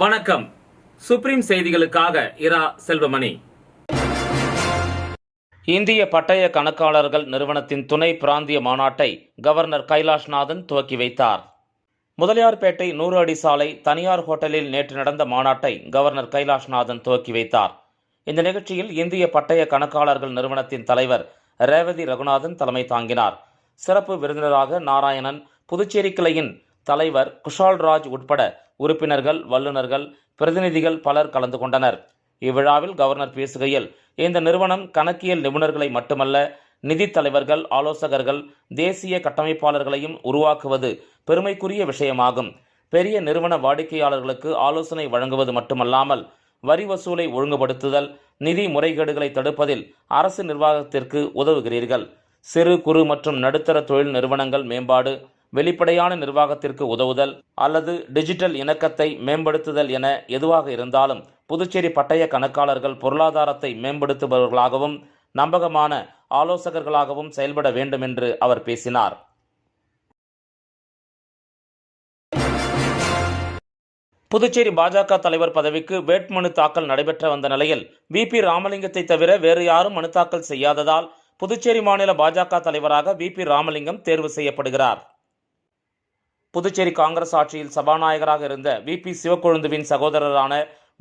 வணக்கம். சுப்ரீம் செய்திகளுக்காக இரா செல்வமணி. இந்திய பட்டய கணக்காளர்கள் நிறுவனத்தின் துணை பிராந்திய மாநாட்டை கவர்னர் கைலாஷ்நாதன் துவக்கி வைத்தார். முதலியார்பேட்டை 100 அடி சாலை தனியார் ஹோட்டலில் நேற்று நடந்த மாநாட்டை கவர்னர் கைலாஷ்நாதன் துவக்கி வைத்தார். இந்த நிகழ்ச்சியில் இந்திய பட்டய கணக்காளர்கள் நிறுவனத்தின் தலைவர் ரேவதி ரகுநாதன் தலைமை தாங்கினார். சிறப்பு விருந்தினராக நாராயணன், புதுச்சேரி கிளையின் தலைவர் குஷால்ராஜ் உட்பட உறுப்பினர்கள், வல்லுநர்கள், பிரதிநிதிகள் பலர் கலந்து கொண்டனர். இவ்விழாவில் கவர்னர் பேசுகையில், இந்த நிறுவனம் கணக்கியல் நிபுணர்களை மட்டுமல்ல, நிதி தலைவர்கள், ஆலோசகர்கள், தேசிய கட்டமைப்பாளர்களையும் உருவாக்குவது பெருமைக்குரிய விஷயமாகும். பெரிய நிறுவன வாடிக்கையாளர்களுக்கு ஆலோசனை வழங்குவது மட்டுமல்லாமல், வரி வசூலை ஒழுங்குபடுத்துதல், நிதி முறைகேடுகளை தடுப்பதில் அரசு நிர்வாகத்திற்கு உதவுகிறீர்கள். சிறு குறு மற்றும் நடுத்தர தொழில் நிறுவனங்கள் மேம்பாடு, வெளிப்படையான நிர்வாகத்திற்கு உதவுதல் அல்லது டிஜிட்டல் இணக்கத்தை மேம்படுத்துதல் என எதுவாக இருந்தாலும் புதுச்சேரி பட்டய கணக்காளர்கள் பொருளாதாரத்தை மேம்படுத்துபவர்களாகவும் நம்பகமான ஆலோசகர்களாகவும் செயல்பட வேண்டும் என்று அவர் பேசினார். புதுச்சேரி பாஜக தலைவர் பதவிக்கு வேட்புமனு தாக்கல் நடைபெற்ற வந்த நிலையில் வி.பி. ராமலிங்கத்தை தவிர வேறு யாரும் மனு தாக்கல் செய்யாததால் புதுச்சேரி மாநில பாஜக தலைவராக வி.பி. ராமலிங்கம் தேர்வு செய்யப்படுகிறார். புதுச்சேரி காங்கிரஸ் ஆட்சியில் சபாநாயகராக இருந்த வி.பி. சிவக்கொழுந்துவின் சகோதரரான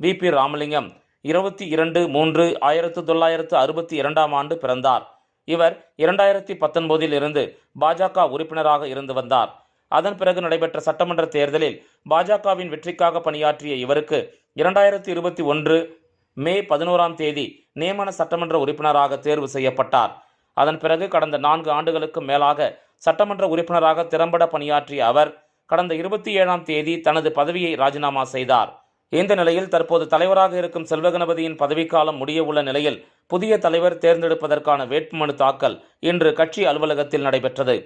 வி.பி. ராமலிங்கம் 22/2/1962 ஆண்டு பிறந்தார். இவர் 2019 இருந்து பாஜக உறுப்பினராக இருந்து வந்தார். அதன் பிறகு நடைபெற்ற சட்டமன்ற தேர்தலில் பாஜகவின் வெற்றிக்காக பணியாற்றிய இவருக்கு 2021 மே 11 நியமன சட்டமன்ற உறுப்பினராக தேர்வு செய்யப்பட்டார். அதன் பிறகு கடந்த 4 ஆண்டுகளுக்கு மேலாக சட்டமன்ற உறுப்பினராக திறம்பட பணியாற்றிய அவர் கடந்த 27 தனது பதவியை ராஜினாமா செய்தார். இந்த நிலையில் தற்போது தலைவராக இருக்கும் செல்வகணபதியின் பதவிக்காலம் முடிய உள்ள நிலையில் புதிய தலைவர் தேர்ந்தெடுப்பதற்கான வேட்புமனு தாக்கல் இன்று கட்சி அலுவலகத்தில் நடைபெற்றது.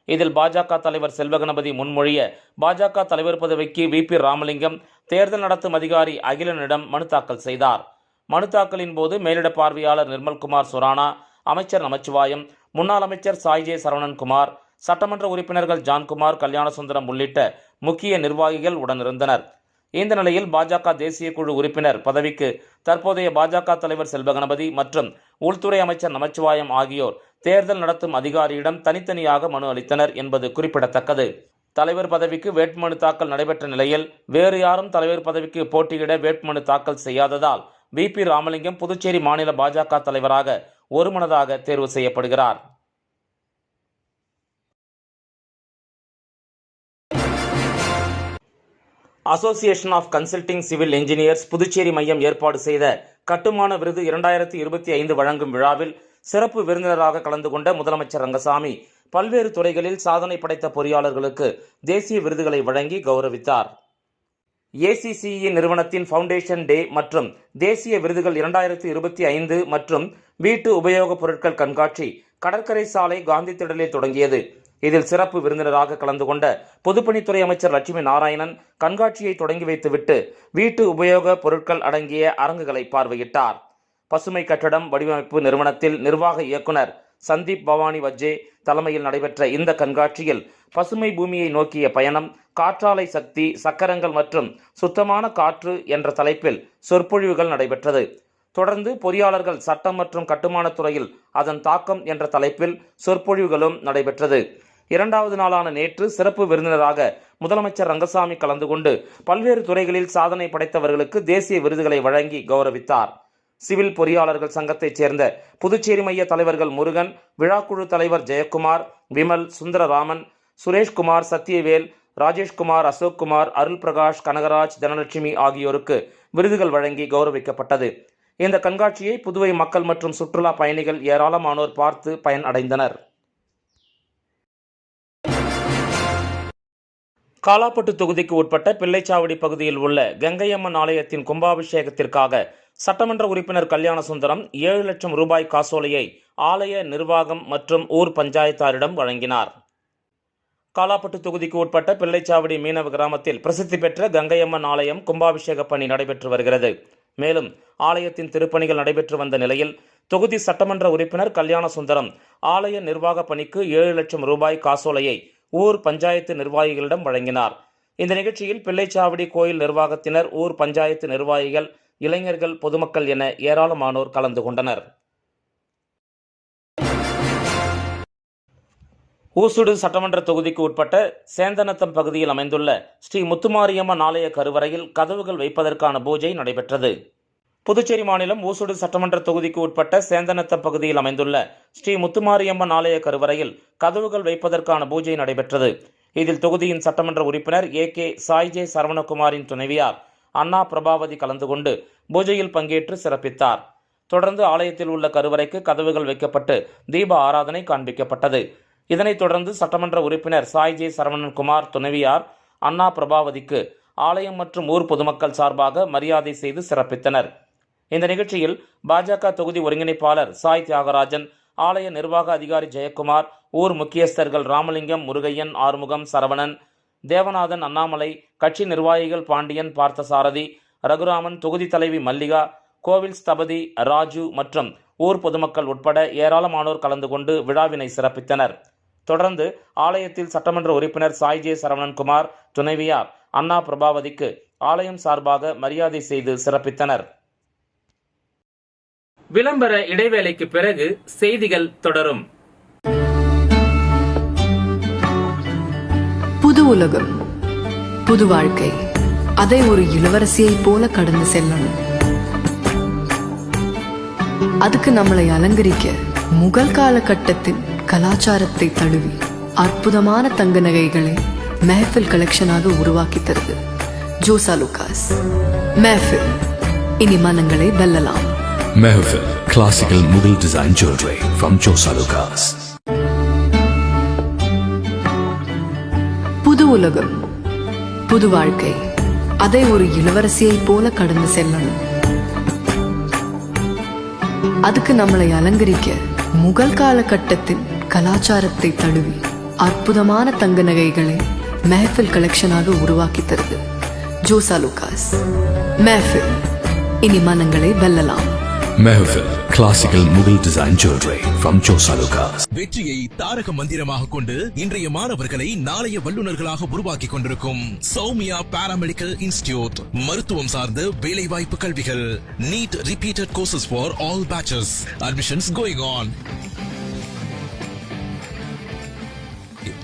இதில் பாஜக தலைவர் செல்வகணபதி முன்மொழிய பாஜக தலைவர் பதவிக்கு வி.பி. ராமலிங்கம் தேர்தல் நடத்தும் அதிகாரி அகிலனிடம் மனு தாக்கல் செய்தார். மனு தாக்கலின் போது மேலிட பார்வையாளர் நிர்மல்குமார் சுரானா, அமைச்சர் நமச்சிவாயம், முன்னாள் அமைச்சர் சாய்ஜே சரவணன்குமார், சட்டமன்ற உறுப்பினர்கள் ஜான்குமார், கல்யாணசுந்தரம் உள்ளிட்ட முக்கிய நிர்வாகிகள் உடனிருந்தனர். இந்த நிலையில் பாஜக தேசிய குழு உறுப்பினர் பதவிக்கு தற்போதைய பாஜக தலைவர் செல்வகணபதி மற்றும் உள்துறை அமைச்சர் நமச்சிவாயம் ஆகியோர் தேர்தல் நடத்தும் அதிகாரியிடம் தனித்தனியாக மனு அளித்தனர் என்பது குறிப்பிடத்தக்கது. தலைவர் பதவிக்கு வேட்புமனு தாக்கல் நடைபெற்ற நிலையில் வேறு யாரும் தலைவர் பதவிக்கு போட்டியிட வேட்புமனு தாக்கல் செய்யாததால் வி.பி. ராமலிங்கம் புதுச்சேரி மாநில பாஜக தலைவராக ஒருமனதாக தேர்வு செய்யப்படுகிறார். Association of consulting civil engineers Puducherry மையம் ஏற்பாடு செய்த கட்டுமான விருது 2025 வழங்கும் விழாவில் சிறப்பு விருந்தினராக கலந்து கொண்ட முதலமைச்சர் ரங்கசாமி பல்வேறு துறைகளில் சாதனை படைத்த பொறியாளர்களுக்கு தேசிய விருதுகளை வழங்கி கௌரவித்தார். ACCE நிறுவனத்தின் ஃபவுண்டேஷன் டே மற்றும் தேசிய விருதுகள் 2025 மற்றும் வீட்டு உபயோகப் பொருட்கள் கண்காட்சி கடற்கரை சாலை காந்தி திடலில் தொடங்கியது. இதில் சிறப்பு விருந்தினராக கலந்து கொண்ட பொதுப்பணித்துறை அமைச்சர் லட்சுமி நாராயணன் கண்காட்சியை தொடங்கி வைத்துவிட்டு வீட்டு உபயோக பொருட்கள் அடங்கிய அரங்குகளை பார்வையிட்டார். பசுமை கட்டடம் வடிவமைப்பு நிறுவனத்தில் நிர்வாக இயக்குனர் சந்தீப் பவானி வஜ்ஜே தலைமையில் நடைபெற்ற இந்த கண்காட்சியில் பசுமை பூமியை நோக்கிய பயணம், காற்றாலை சக்தி, சக்கரங்கள் மற்றும் சுத்தமான காற்று என்ற தலைப்பில் சொற்பொழிவுகள் நடைபெற்றது. தொடர்ந்து பொறியாளர்கள் சட்டம் மற்றும் கட்டுமானத் துறையில் அதன் தாக்கம் என்ற தலைப்பில் சொற்பொழிவுகளும் நடைபெற்றது. 2வது நாளான நேற்று சிறப்பு விருந்தினராக முதலமைச்சர் ரங்கசாமி கலந்து கொண்டு பல்வேறு துறைகளில் சாதனை படைத்தவர்களுக்கு தேசிய விருதுகளை வழங்கி கௌரவித்தார். சிவில் பொறியாளர்கள் சங்கத்தைச் சேர்ந்த புதுச்சேரி மைய தலைவர்கள் முருகன், விழாக்குழு தலைவர் ஜெயக்குமார், விமல், சுந்தரராமன், சுரேஷ்குமார், சத்யவேல், ராஜேஷ்குமார், அசோக்குமார், அருள் பிரகாஷ், கனகராஜ், தனலட்சுமி ஆகியோருக்கு விருதுகள் வழங்கி கௌரவிக்கப்பட்டது. இந்த கண்காட்சியை புதுவை மக்கள் மற்றும் சுற்றுலா பயணிகள் ஏராளமானோர் பார்த்து பயன் அடைந்தனர். காலாப்பட்டு தொகுதிக்கு உட்பட்ட பிள்ளைச்சாவடி பகுதியில் உள்ள கங்கையம்மன் ஆலயத்தின் கும்பாபிஷேகத்திற்காக சட்டமன்ற உறுப்பினர் கல்யாணசுந்தரம் 7 லட்சம் ரூபாய் காசோலையை ஆலய நிர்வாகம் மற்றும் ஊர் பஞ்சாயத்தாரிடம் வழங்கினார். காலாப்பட்டு தொகுதிக்கு உட்பட்ட பிள்ளைச்சாவடி மீனவ கிராமத்தில் பிரசித்தி பெற்ற கங்கையம்மன் ஆலயம் கும்பாபிஷேக பணி நடைபெற்று வருகிறது. மேலும் ஆலயத்தின் திருப்பணிகள் நடைபெற்று வந்த நிலையில் தொகுதி சட்டமன்ற உறுப்பினர் கல்யாணசுந்தரம் ஆலய நிர்வாக பணிக்கு 7 லட்சம் ரூபாய் காசோலையை ஊர் பஞ்சாயத்து நிர்வாகிகளிடம் வழங்கினார். இந்த நிகழ்ச்சியில் பிள்ளைச்சாவடி கோயில் நிர்வாகத்தினர், ஊர் பஞ்சாயத்து நிர்வாகிகள், இளைஞர்கள், பொதுமக்கள் என ஏராளமானோர் கலந்து கொண்டனர். ஊசுடு சட்டமன்ற தொகுதிக்கு உட்பட்ட சேந்தநத்தம் பகுதியில் அமைந்துள்ள ஸ்ரீ முத்துமாரியம்மன் ஆலய கருவறையில் கதவுகள் வைப்பதற்கான பூஜை நடைபெற்றது. புதுச்சேரி மாநிலம் ஊசுடு சட்டமன்ற தொகுதிக்கு உட்பட்ட சேந்தநத்தம் பகுதியில் அமைந்துள்ள ஸ்ரீ முத்துமாரியம்மன் ஆலய கருவறையில் கதவுகள் வைப்பதற்கான பூஜை நடைபெற்றது. இதில் தொகுதியின் சட்டமன்ற உறுப்பினர் ஏ.கே. சாய்ஜே சரவணகுமாரின் துணைவியார் அண்ணா பிரபாவதி கலந்து கொண்டு பூஜையில் பங்கேற்று சிறப்பித்தார். தொடர்ந்து ஆலயத்தில் உள்ள கருவறைக்கு கதவுகள் வைக்கப்பட்டு தீப ஆராதனை காண்பிக்கப்பட்டது. இதனைத் தொடர்ந்து சட்டமன்ற உறுப்பினர் சாய்ஜே சரவணன்குமார் துணைவியார் அண்ணா பிரபாவதிக்கு ஆலயம் மற்றும் ஊர் பொதுமக்கள் சார்பாக மரியாதை செய்து சிறப்பித்தனர். இந்த நிகழ்ச்சியில் பாஜக தொகுதி ஒருங்கிணைப்பாளர் சாய் தியாகராஜன், ஆலய நிர்வாக அதிகாரி ஜெயக்குமார், ஊர் முக்கியஸ்தர்கள் ராமலிங்கம், முருகையன், ஆறுமுகம், சரவணன், தேவநாதன், அண்ணாமலை, கட்சி நிர்வாகிகள் பாண்டியன், பார்த்தசாரதி, ரகுராமன், தொகுதி தலைவி மல்லிகா, கோவில் ஸ்தபதி ராஜு மற்றும் ஊர் பொதுமக்கள் உட்பட ஏராளமானோர் கலந்து கொண்டு விழாவினை சிறப்பித்தனர். தொடர்ந்து ஆலயத்தில் சட்டமன்ற உறுப்பினர் சாய்ஜே சரவணன்குமார் துணைவியார் அண்ணா பிரபாவதிக்கு ஆலயம் சார்பாக மரியாதை செய்து சிறப்பித்தனர். விளம்பர இடைவேளைக்கு பிறகு செய்திகள் தொடரும். புது உலகம், புது வாழ்க்கை, அதை ஒரு இளவரசியை போல கடந்து செல்லணும். அதுக்கு நம்மளை அலங்கரிக்க முகல் காலகட்டத்தின் கலாச்சாரத்தை தழுவி அற்புதமான தங்க நகைகளை மெஹஃபில் கலெக்ஷனாக உருவாக்கி தருது ஜோசா லூகாஸ். மெஹஃபில், இனி மனங்களை வெல்லலாம். Mehfil, classical Mughal design jewelry from Josa Lucas. புது உலகம், புது வாழ்க்கை, அதை ஒரு இளவரசியை போல கடந்து செல்லணும். அதுக்கு நம்மளை அலங்கரிக்க முகல் காலகட்டத்தின் கலாச்சாரத்தை தழுவி அற்புதமான தங்க நகைகளை மெஹஃபில் கலெக்ஷனாக உருவாக்கி தருது ஜோசா லூகாஸ். மெஹஃபில், இனி மனங்களை வெல்லலாம். Mehfil, classical Mughal design jewelry from Josa Lucas. வெற்றியை தாரக மந்திரமாக கொண்டு இன்றைய மாணவர்களை நாளைய வல்லுநர்களாக உருவாக்கி கொண்டிருக்கும் சௌமியா பாராமெடிக்கல் இன்ஸ்டிடியூட். மருத்துவம் சார்ந்த வேலை வாய்ப்பு கல்விகள். NEET repeated courses for all batches. Admissions going on.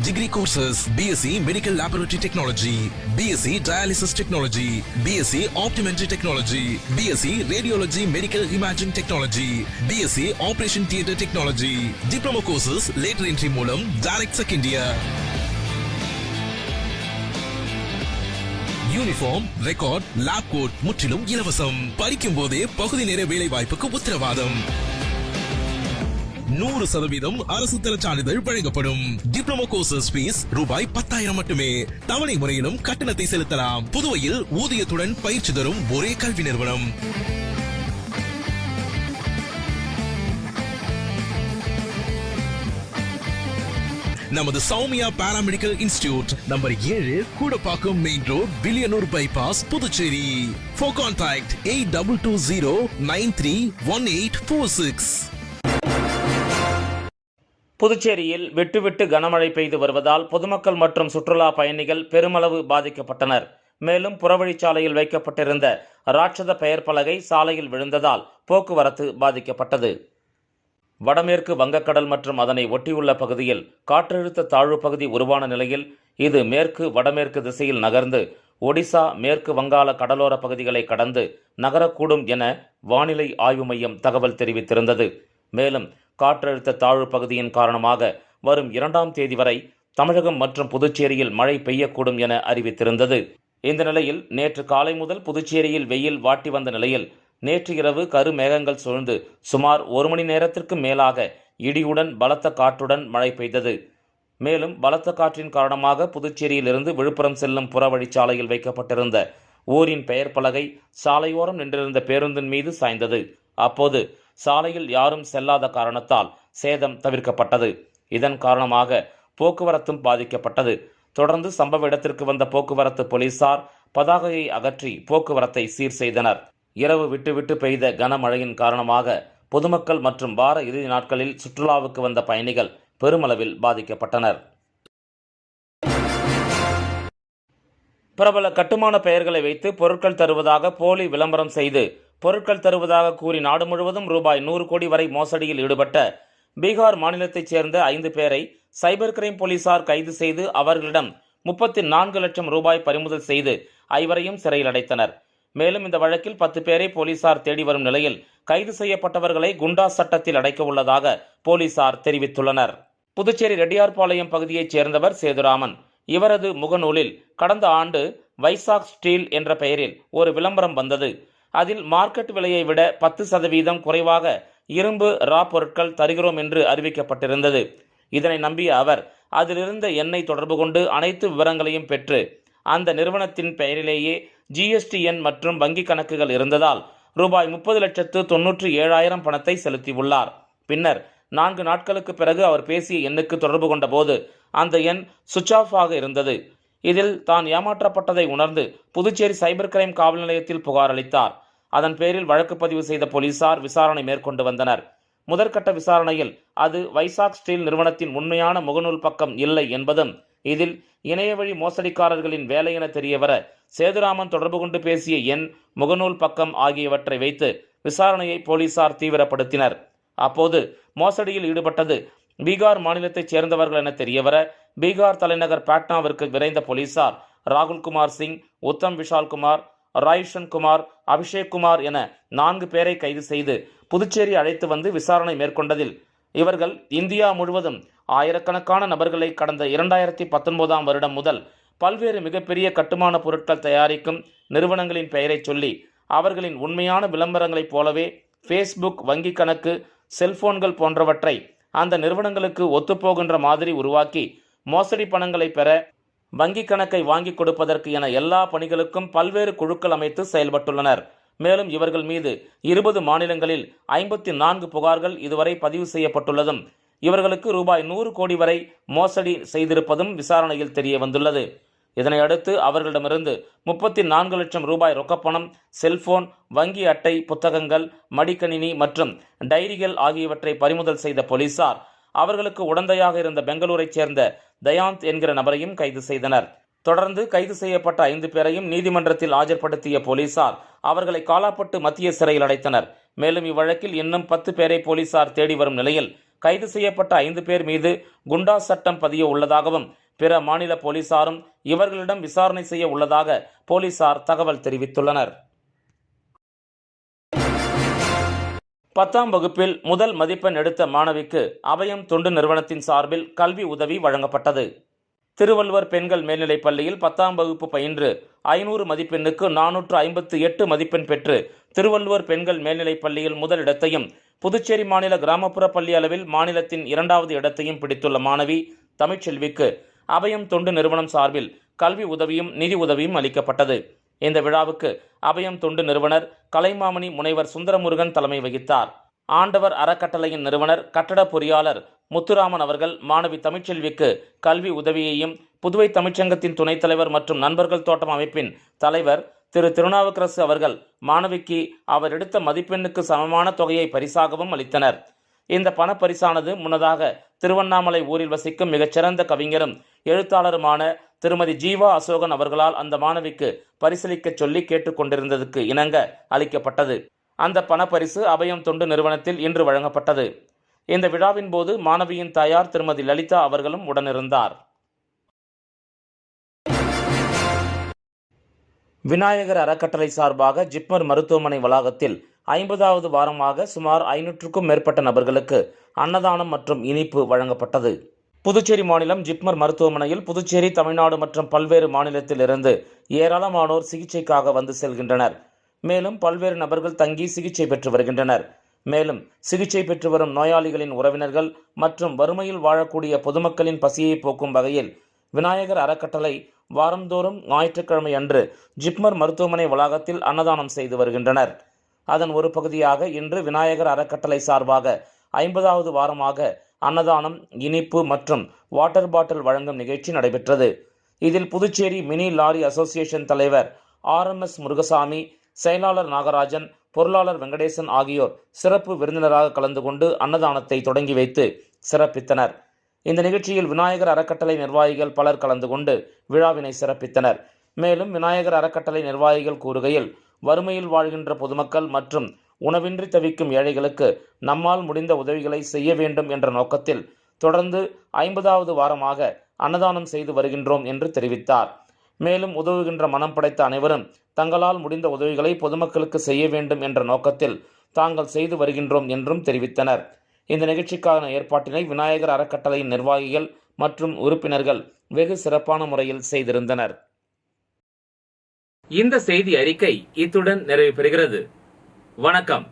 Degree courses: BSc Medical Laboratory Technology, BSc Dialysis Technology, BSc Optometry Technology, BSc Radiology Medical Imaging Technology, BSc Operation Theatre Technology. Diploma courses later entry மூலம் direct second year. Uniform, record, lab coat முற்றிலும் இலவசம். படிக்கும் போதே பகுதி நேர வேலை வாய்ப்புக்கு உத்தரவாதம். 100% அரசு தர சான்றிதழ் வழங்கப்படும். டிப்ளமோ கோர்சஸ் ஃபீஸ் ரூபாய் 10,000 மட்டுமே. தவணை முறையிலும் கட்டணத்தை செலுத்தலாம். புதுவையில் ஊதியத்துடன் பயிற்சி தரும் ஒரே கல்வி நிறுவனம். நமது Soumya paramedical institute, number 7, Koodapakkam main road, Villianur bypass, Puducherry. For contact 8220931846. புதுச்சேரியில் விட்டுவிட்டு கனமழை பெய்து வருவதால் பொதுமக்கள் மற்றும் சுற்றுலா பயணிகள் பெருமளவு பாதிக்கப்பட்டனர். மேலும் புறவழிச்சாலையில் வைக்கப்பட்டிருந்த ராட்சத பெயர் பலகை சாலையில் விழுந்ததால் போக்குவரத்து பாதிக்கப்பட்டது. வடமேற்கு வங்கக்கடல் மற்றும் அதனை ஒட்டியுள்ள பகுதியில் காற்றழுத்த தாழ்வு பகுதி உருவான நிலையில் இது மேற்கு வடமேற்கு திசையில் நகர்ந்து ஒடிசா, மேற்கு வங்காள கடலோர பகுதிகளை கடந்து நகரக்கூடும் என வானிலை ஆய்வு மையம் தகவல் தெரிவித்திருந்தது. மேலும் காற்றழுத்த தாழ்வு பகுதியின் காரணமாக வரும் 2ஆம் தேதி வரை தமிழகம் மற்றும் புதுச்சேரியில் மழை பெய்யக்கூடும் என அறிவித்திருந்தது. இந்த நிலையில் நேற்று காலை முதல் புதுச்சேரியில் வெயில் வாட்டி வந்த நிலையில் நேற்று இரவு கருமேகங்கள் சூழ்ந்து சுமார் 1 மணி நேரத்திற்கு மேலாக இடியுடன் பலத்த காற்றுடன் மழை பெய்தது. மேலும் பலத்த காற்றின் காரணமாக புதுச்சேரியிலிருந்து விழுப்புரம் செல்லும் புறவழிச்சாலையில் வைக்கப்பட்டிருந்த ஊரின் பெயர் பலகை சாலையோரம் நின்றிருந்த பேருந்தின் மீது சாய்ந்தது. அப்போது சாலையில் யாரும் செல்லாத காரணத்தால் சேதம் தவிர்க்கப்பட்டது. இதன் காரணமாக போக்குவரத்தும் பாதிக்கப்பட்டது. தொடர்ந்து சம்பவ இடத்திற்கு வந்த போக்குவரத்து போலீசார் பதாகையை அகற்றி போக்குவரத்தை சீர் செய்தனர். இரவு விட்டு பெய்த கனமழையின் காரணமாக பொதுமக்கள் மற்றும் வார இறுதி நாட்களில் சுற்றுலாவுக்கு வந்த பயணிகள் பெருமளவில் பாதிக்கப்பட்டனர். பிரபல கட்டுமான பெயர்களை வைத்து பொருட்கள் தருவதாக போலி விளம்பரம் செய்து பொருட்கள் தருவதாக கூறி நாடு முழுவதும் ரூபாய் 100 கோடி வரை மோசடியில் ஈடுபட்ட பீகார் மாநிலத்தைச் சேர்ந்த 5 பேரை சைபர் கிரைம் போலீசார் கைது செய்து அவர்களிடம் 34 லட்சம் ரூபாய் பறிமுதல் செய்து 5 சிறையில் அடைத்தனர். மேலும் இந்த வழக்கில் 10 பேரை போலீசார் தேடி வரும் நிலையில் கைது செய்யப்பட்டவர்களை குண்டா சட்டத்தில் அடைக்க உள்ளதாக போலீசார் தெரிவித்துள்ளனர். புதுச்சேரி ரெட்டியார்பாளையம் பகுதியைச் சேர்ந்தவர் சேதுராமன். இவரது முகநூலில் கடந்த ஆண்டு வைசாக் ஸ்டீல் என்ற பெயரில் ஒரு விளம்பரம் வந்தது. அதில் மார்க்கெட் விலையை விட 10% குறைவாக இரும்பு ரா பொருட்கள் தருகிறோம் என்று அறிவிக்கப்பட்டிருந்தது. இதனை நம்பிய அவர் அதிலிருந்த எண்ணை தொடர்பு கொண்டு அனைத்து விவரங்களையும் பெற்று அந்த நிறுவனத்தின் பெயரிலேயே GST எண் மற்றும் வங்கி கணக்குகள் இருந்ததால் ரூபாய் 30,97,000 பணத்தை செலுத்தியுள்ளார். பின்னர் 4 நாட்களுக்கு பிறகு அவர் பேசிய எண்ணுக்கு தொடர்பு கொண்ட போது அந்த எண் சுவிட்ச் ஆஃப் ஆக இருந்தது. இதில் தான் ஏமாற்றப்பட்டதை உணர்ந்து புதுச்சேரி சைபர் கிரைம் காவல் நிலையத்தில் புகார் அளித்தார். அதன் பேரில் வழக்கு பதிவு செய்த போலீசார் விசாரணை மேற்கொண்டு வந்தனர். முதற்கட்ட விசாரணையில் அது வைசாக் ஸ்டீல் நிறுவனத்தின் உண்மையான முகநூல் பக்கம் இல்லை என்பதும் இதில் இணையவழி மோசடிக்காரர்களின் வேலை என தெரியவர சேதுராமன் தொடர்பு கொண்டு பேசிய எண், முகநூல் பக்கம் ஆகியவற்றை வைத்து விசாரணையை போலீசார் தீவிரப்படுத்தினர். அப்போது மோசடியில் ஈடுபட்டது பீகார் மாநிலத்தைச் சேர்ந்தவர்கள் என தெரியவர பீகார் தலைநகர் பாட்னாவிற்கு விரைந்த போலீசார் ராகுல்குமார் சிங், உத்தம் விஷால்குமார், ராய்ஷன் குமார், அபிஷேக் குமார் என 4 பேரை கைது செய்து புதுச்சேரி அழைத்து வந்து விசாரணை மேற்கொண்டதில் இவர்கள் இந்தியா முழுவதும் ஆயிரக்கணக்கான நபர்களை கடந்த 2019 வருடம் முதல் பல்வேறு மிகப்பெரிய கட்டுமான பொருட்கள் தயாரிக்கும் நிறுவனங்களின் பெயரை சொல்லி அவர்களின் உண்மையான விளம்பரங்களைப் போலவே ஃபேஸ்புக், வங்கி கணக்கு, செல்போன்கள் போன்றவற்றை அந்த நிறுவனங்களுக்கு ஒத்துப்போகின்ற மாதிரி உருவாக்கி மோசடி பணங்களை பெற வங்கி கணக்கை வாங்கி கொடுப்பதற்கு என எல்லா பணிகளுக்கும் பல்வேறு குழுக்கள் அமைத்து செயல்பட்டுள்ளனர். மேலும் இவர்கள் மீது 20 மாநிலங்களில் 54 புகார்கள் இதுவரை பதிவு செய்யப்பட்டுள்ளதும் இவர்களுக்கு ரூபாய் 100 கோடி வரை மோசடி செய்திருப்பதும் விசாரணையில் தெரிய வந்துள்ளது. இதனையடுத்து அவர்களிடமிருந்து 34 லட்சம் ரூபாய் ரொக்கப்பணம், செல்போன், வங்கி அட்டை, புத்தகங்கள், மடிக்கணினி மற்றும் டைரிகள் ஆகியவற்றை பறிமுதல் செய்த போலீசார் அவர்களுக்கு உடந்தையாக இருந்த பெங்களூரைச் சேர்ந்த தயாந்த் என்கிற நபரையும் கைது செய்தனர். தொடர்ந்து கைது செய்யப்பட்ட 5 பேரையும் நீதிமன்றத்தில் ஆஜர்படுத்திய போலீசார் அவர்களை காலாப்பட்டு மத்திய சிறையில் அடைத்தனர். மேலும் இவ்வழக்கில் இன்னும் 10 பேரை போலீசார் தேடி வரும் நிலையில் கைது செய்யப்பட்ட 5 பேர் மீது குண்டா சட்டம் பதிய உள்ளதாகவும் பிற மாநில போலீசாரும் இவர்களிடம் விசாரணை செய்ய உள்ளதாக போலீசார் தகவல் தெரிவித்துள்ளனர். 10ஆம் வகுப்பில் முதல் மதிப்பெண் எடுத்த மாணவிக்கு அபயம் தொண்டு நிறுவனத்தின் சார்பில் கல்வி உதவி வழங்கப்பட்டது. திருவள்ளுவர் பெண்கள் மேல்நிலைப் பள்ளியில் 10ஆம் வகுப்பு பயின்று 500 மதிப்பெண்ணுக்கு 458 மதிப்பெண் பெற்று திருவள்ளுவர் பெண்கள் மேல்நிலைப் பள்ளியில் முதல் இடத்தையும், புதுச்சேரி மாநில கிராமப்புற பள்ளி அளவில் மாநிலத்தின் 2வது இடத்தையும் பிடித்துள்ள மாணவி தமிழ்ச்செல்விக்கு அபயம் தொண்டு நிறுவனம் சார்பில் கல்வி உதவியும் நிதி உதவியும் அளிக்கப்பட்டது. இந்த விழாவுக்கு அபயம் தொண்டு நிறுவனர் கலைமாமணி முனைவர் சுந்தரமுருகன் தலைமை வகித்தார். ஆண்டவர் அறக்கட்டளையின் நிறுவனர் கட்டட பொறியாளர் முத்துராமன் அவர்கள் மாணவி தமிழ்ச்செல்விக்கு கல்வி உதவியையும், புதுவை தமிழ்ச்சங்கத்தின் துணைத் தலைவர் மற்றும் நண்பர்கள் தோட்டம் அமைப்பின் தலைவர் திரு திருநாவுக்கரசு அவர்கள் மாணவிக்கு அவர் எடுத்த மதிப்பெண்ணுக்கு சமமான தொகையை பரிசாகவும் அளித்தனர். இந்த பணப்பரிசானது முன்னதாக திருவண்ணாமலை ஊரில் வசிக்கும் மிகச்சிறந்த கவிஞரும் எழுத்தாளருமான திருமதி ஜீவா அசோகன் அவர்களால் அந்த மாணவிக்கு பரிசளிக்க சொல்லி கேட்டுக்கொண்டிருந்ததுக்கு இணங்க அளிக்கப்பட்டது. அந்த பணப்பரிசு அபயம் தொண்டு நிறுவனத்தில் இன்று வழங்கப்பட்டது. இந்த விழாவின் போது மாணவியின் தாயார் திருமதி லலிதா அவர்களும் உடனிருந்தார். விநாயகர் அறக்கட்டளை சார்பாக ஜிப்மர் மருத்துவமனை வளாகத்தில் 50வது வாரமாக சுமார் 500க்கும் மேற்பட்ட நபர்களுக்கு அன்னதானம் மற்றும் இனிப்பு வழங்கப்பட்டது. புதுச்சேரி மாநிலம் ஜிப்மர் மருத்துவமனையில் புதுச்சேரி, தமிழ்நாடு மற்றும் பல்வேறு மாநிலத்தில் இருந்து ஏராளமானோர் சிகிச்சைக்காக வந்து செல்கின்றனர். மேலும் பல்வேறு நபர்கள் தங்கி சிகிச்சை பெற்று வருகின்றனர். மேலும் சிகிச்சை பெற்று வரும் நோயாளிகளின் உறவினர்கள் மற்றும் வறுமையில் வாழக்கூடிய பொதுமக்களின் பசியை போக்கும் வகையில் விநாயகர் அறக்கட்டளை வாரந்தோறும் ஞாயிற்றுக்கிழமை அன்று ஜிப்மர் மருத்துவமனை வளாகத்தில் அன்னதானம் செய்து வருகின்றனர். அதன் ஒரு பகுதியாக இன்று விநாயகர் அறக்கட்டளை சார்பாக 50வது வாரமாக அன்னதானம், இனிப்பு மற்றும் வாட்டர் பாட்டில் வழங்கும் நிகழ்ச்சி நடைபெற்றது. இதில் புதுச்சேரி மினி லாரி அசோசியேஷன் தலைவர் RMS முருகசாமி, செயலாளர் நாகராஜன், பொருளாளர் வெங்கடேசன் ஆகியோர் சிறப்பு விருந்தினராக கலந்து கொண்டு அன்னதானத்தை தொடங்கி வைத்து சிறப்பித்தனர். இந்த நிகழ்ச்சியில் விநாயகர் அறக்கட்டளை நிர்வாகிகள் பலர் கலந்து கொண்டு விழாவினை சிறப்பித்தனர். மேலும் விநாயகர் அறக்கட்டளை நிர்வாகிகள் கூறுகையில், வறுமையில் வாழ்கின்ற பொதுமக்கள் மற்றும் உணவின்றி தவிக்கும் ஏழைகளுக்கு நம்மால் முடிந்த உதவிகளை செய்ய வேண்டும் என்ற நோக்கத்தில் தொடர்ந்து 50வது வாரமாக அன்னதானம் செய்து வருகின்றோம் என்று தெரிவித்தார். மேலும் உதவுகின்ற மனம் படைத்த அனைவரும் தங்களால் முடிந்த உதவிகளை பொதுமக்களுக்கு செய்ய வேண்டும் என்ற நோக்கத்தில் தாங்கள் செய்து வருகின்றோம் என்றும் தெரிவித்தனர். இந்த நிகழ்ச்சிக்கான ஏற்பாட்டினை விநாயகர் அறக்கட்டளையின் நிர்வாகிகள் மற்றும் உறுப்பினர்கள் வெகு சிறப்பான முறையில் செய்திருந்தனர். இந்த செய்தி அறிக்கை இத்துடன் நிறைவு பெறுகிறது. வணக்கம்.